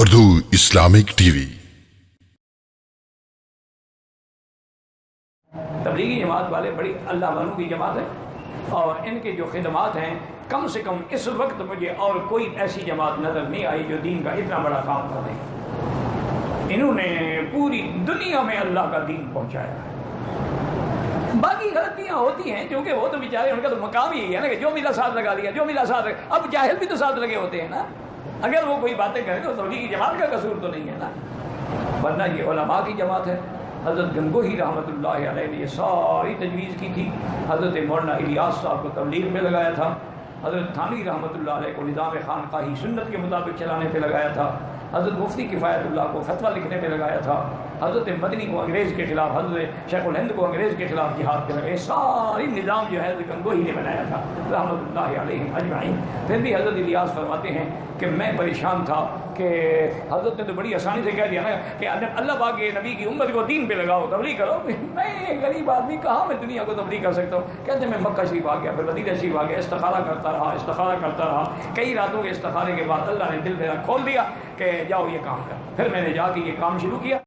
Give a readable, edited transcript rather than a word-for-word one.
Urdu Islamic T V. Tablighi Jamaat والے بڑی اللہ والوں کی جماعت ہے، اور ان کے جو خدمات ہیں کم سے کم اس وقت مجھے اور کوئی ایسی جماعت نظر نہیں آئی جو دین کا اتنا بڑا کام کر دے۔ انہوں نے پوری دنیا میں اللہ کا دین پہنچایا ہے۔ باقی غلطیاں ہوتی ہیں کیونکہ وہ تو بیچارے، ان کا تو مقام ہی ہے نا کہ جو ملا ساتھ لگا لیا، جو ملا ساتھ لگا۔ اب جاہل بھی تو ساتھ لگے ہوتے ہیں نا، اگر وہ کوئی باتیں کریں تو تبلیغی جماعت کا قصور تو نہیں ہے نا، ورنہ یہ علماء کی جماعت ہے۔ حضرت گنگوہی رحمۃ اللہ علیہ نے یہ ساری تجویز کی تھی، حضرت مولانا الیاس صاحب کو تبلیغ میں لگایا تھا، حضرت تھانوی رحمۃ اللہ علیہ کو نظام خانقاہی سنت کے مطابق چلانے پہ لگایا تھا، حضرت مفتی کفایت اللہ کو فتویٰ لکھنے پہ لگایا تھا، حضرت مدنی کو انگریز کے خلاف، حضرت شیخ الہند کو انگریز کے خلاف جہاد پہ لگے۔ ساری نظام جو ہے گنگوہی نے بنایا تھا رحمۃ اللہ علیہ اجمعین۔ پھر بھی حضرت الیاس فرماتے ہیں کہ میں پریشان تھا کہ حضرت نے تو بڑی آسانی سے کہہ دیا نا کہ اللہ پاک کے نبی کی امت کو دین پہ لگاؤ، تبلیغ کرو۔ میں غریب آدمی کہاں میں دنیا کو تبلیغ کر سکتا ہوں؟ کہتے ہیں میں مکہ شریف آ گیا، پھر مدینہ شریف آ گیا، استخارہ کرتا رہا، کئی راتوں کے استخارے کے بعد اللہ نے دل میرا کھول دیا کہ جاؤ یہ کام کر۔ پھر میں نے جا کے یہ کام شروع کیا۔